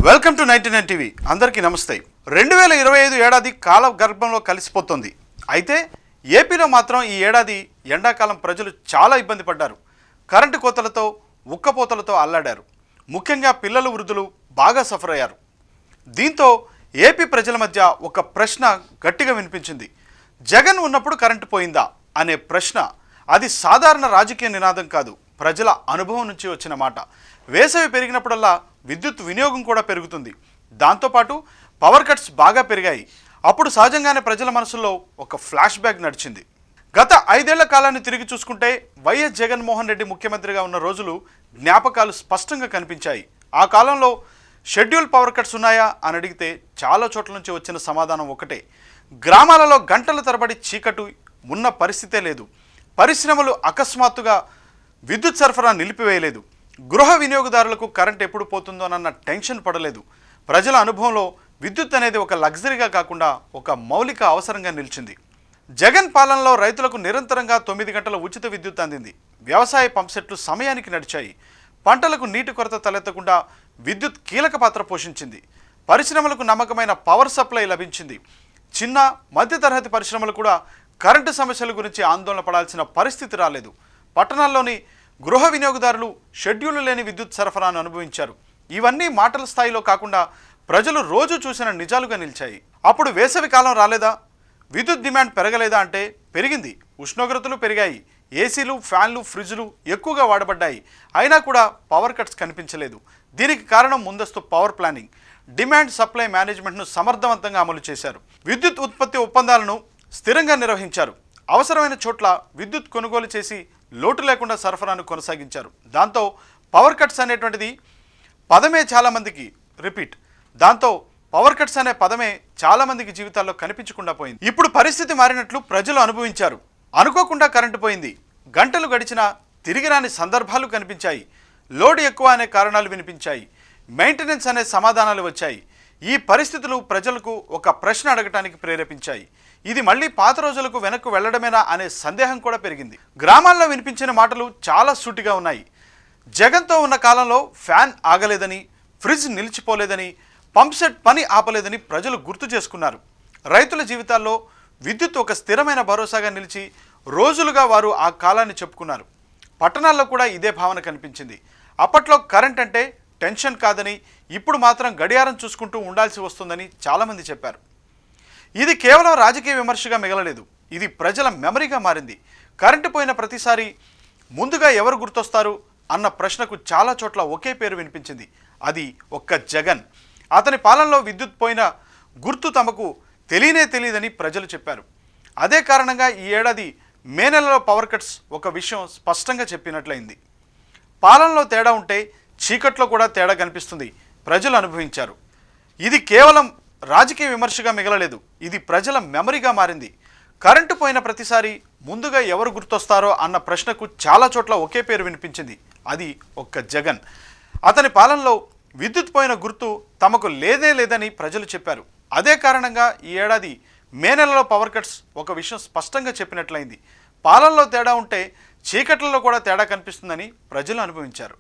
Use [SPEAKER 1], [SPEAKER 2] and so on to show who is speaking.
[SPEAKER 1] Welcome to 99 TV. అందరికీ నమస్తే. 2025 ఏడాది కాల గర్భంలో కలిసిపోతుంది. అయితే ఏపీలో మాత్రం ఈ ఏడాది ఎండాకాలం ప్రజలు చాలా ఇబ్బంది పడ్డారు. కరెంటు కోతలతో ఉక్కపోతలతో అల్లాడారు. ముఖ్యంగా పిల్లలు వృద్ధులు బాగా సఫర్ అయ్యారు. దీంతో ఏపీ ప్రజల మధ్య ఒక ప్రశ్న గట్టిగా వినిపించింది. జగన్ ఉన్నప్పుడు కరెంటు పోయిందా అనే ప్రశ్న. అది సాధారణ రాజకీయ నినాదం కాదు, ప్రజల అనుభవం నుంచి వచ్చిన మాట. వేసవి పెరిగినప్పుడల్లా విద్యుత్ వినియోగం కూడా పెరుగుతుంది. దాంతోపాటు పవర్ కట్స్ బాగా పెరిగాయి. అప్పుడు సహజంగానే ప్రజల మనసులో ఒక ఫ్లాష్ బ్యాక్ నడిచింది. గత 5 ఏళ్ల కాలాన్ని తిరిగి చూసుకుంటే వైఎస్ జగన్మోహన్ రెడ్డి ముఖ్యమంత్రిగా ఉన్న రోజులు జ్ఞాపకాలు స్పష్టంగా కనిపించాయి. ఆ కాలంలో షెడ్యూల్ పవర్ కట్స్ ఉన్నాయా అని అడిగితే చాలా చోట్ల నుంచి వచ్చిన సమాధానం ఒకటే: గ్రామాలలో గంటల తరబడి చీకటి ఉన్న పరిస్థితే లేదు. పరిశ్రమలు అకస్మాత్తుగా విద్యుత్ సరఫరా నిలిపివేయలేదు. గృహ వినియోగదారులకు కరెంట్ ఎప్పుడు పోతుందోనన్న టెన్షన్ పడలేదు. ప్రజల అనుభవంలో విద్యుత్ అనేది ఒక లగ్జరీగా కాకుండా ఒక మౌలిక అవసరంగా నిలిచింది. జగన్ పాలనలో రైతులకు నిరంతరంగా 9 గంటల ఉచిత విద్యుత్ అందింది. వ్యవసాయ పంప్సెట్లు సమయానికి నడిచాయి. పంటలకు నీటి కొరత తలెత్తకుండా విద్యుత్ కీలక పాత్ర పోషించింది. పరిశ్రమలకు నమ్మకమైన పవర్ సప్లై లభించింది. చిన్న మధ్యతరగతి పరిశ్రమలు కూడా కరెంటు సమస్యల గురించి ఆందోళన పడాల్సిన పరిస్థితి రాలేదు. పట్టణాల్లోని గృహ వినియోగదారులు షెడ్యూల్ లేని విద్యుత్ సరఫరాను అనుభవించారు. ఇవన్నీ మాటల స్థాయిలో కాకుండా ప్రజలు రోజు చూసిన నిజాలుగా నిలిచాయి. అప్పుడు వేసవి కాలం రాలేదా? విద్యుత్ డిమాండ్ పెరగలేదా అంటే పెరిగింది. ఉష్ణోగ్రతలు పెరిగాయి. ఏసీలు, ఫ్యాన్లు, ఫ్రిడ్జ్లు ఎక్కువగా వాడబడ్డాయి. అయినా కూడా పవర్ కట్స్ కనిపించలేదు. దీనికి కారణం ముందస్తు పవర్ ప్లానింగ్, డిమాండ్ సప్లై మేనేజ్మెంట్ను సమర్థవంతంగా అమలు చేశారు. విద్యుత్ ఉత్పత్తి ఒప్పందాలను స్థిరంగా నిర్వహించారు. అవసరమైన చోట్ల విద్యుత్ కొనుగోలు చేసి లోటు లేకుండా సరఫరాను కొనసాగించారు. దాంతో పవర్ కట్స్ అనేటువంటిది పదమే చాలామందికి పవర్ కట్స్ అనే పదమే చాలామందికి జీవితాల్లో కనిపించకుండా పోయింది. ఇప్పుడు పరిస్థితి మారినట్లు ప్రజలు అనుభవించారు. అనుకోకుండా కరెంటు పోయింది. గంటలు గడిచినా తిరిగి రాని సందర్భాలు కనిపించాయి. లోడ్ ఎక్కువ అనే కారణాలు వినిపించాయి. మెయింటెనెన్స్ అనే సమాధానాలు వచ్చాయి. ఈ పరిస్థితులు ప్రజలకు ఒక ప్రశ్న అడగటానికి ప్రేరేపించాయి. ఇది మళ్ళీ పాత రోజులకు వెనక్కు వెళ్లడమేనా అనే సందేహం కూడా పెరిగింది. గ్రామాల్లో వినిపించిన మాటలు చాలా సూటిగా ఉన్నాయి. జగన్తో ఉన్న కాలంలో ఫ్యాన్ ఆగలేదని, ఫ్రిడ్జ్ నిలిచిపోలేదని, పంప్సెట్ పని ఆపలేదని ప్రజలు గుర్తు చేసుకున్నారు. రైతుల జీవితాల్లో విద్యుత్ ఒక స్థిరమైన భరోసాగా నిలిచి రోజులుగా వారు ఆ కాలాన్ని చెప్పుకున్నారు. పట్టణాల్లో కూడా ఇదే భావన కనిపించింది. అప్పట్లో కరెంట్ అంటే టెన్షన్ కాదని, ఇప్పుడు మాత్రం గడియారం చూసుకుంటూ ఉండాల్సి వస్తుందని చాలామంది చెప్పారు. ఇది కేవలం రాజకీయ విమర్శగా మిగలలేదు. ఇది ప్రజల మెమరీగా మారింది. కరెంటు పోయిన ప్రతిసారి ముందుగా ఎవరు గుర్తొస్తారు అన్న ప్రశ్నకు చాలా చోట్ల ఒకే పేరు వినిపించింది. అది ఒక్క జగన్. అతని పాలనలో విద్యుత్ పోయిన గుర్తు తమకు తెలియదని ప్రజలు చెప్పారు. అదే కారణంగా ఈ ఏడాది మే నెలలో పవర్ కట్స్ ఒక విషయం స్పష్టంగా చెప్పినట్లయింది. పాలనలో తేడా ఉంటే చీకట్లో కూడా తేడా కనిపిస్తుంది. ప్రజలు అనుభవించారు. ఇది కేవలం రాజకీయ విమర్శగా మిగలలేదు. ఇది ప్రజల మెమరీగా మారింది. కరెంటు పోయిన ప్రతిసారి ముందుగా ఎవరు గుర్తొస్తారో అన్న ప్రశ్నకు చాలా చోట్ల ఒకే పేరు వినిపించింది. అది ఒక్క జగన్. అతని పాలనలో విద్యుత్ పోయిన గుర్తు తమకు లేదని ప్రజలు చెప్పారు. అదే కారణంగా ఈ ఏడాది మే నెలలో పవర్ కట్స్ ఒక విషయం స్పష్టంగా చెప్పినట్లయింది. పాలనలో తేడా ఉంటే చీకట్లలో కూడా తేడా కనిపిస్తుందని ప్రజలు అనుభవించారు.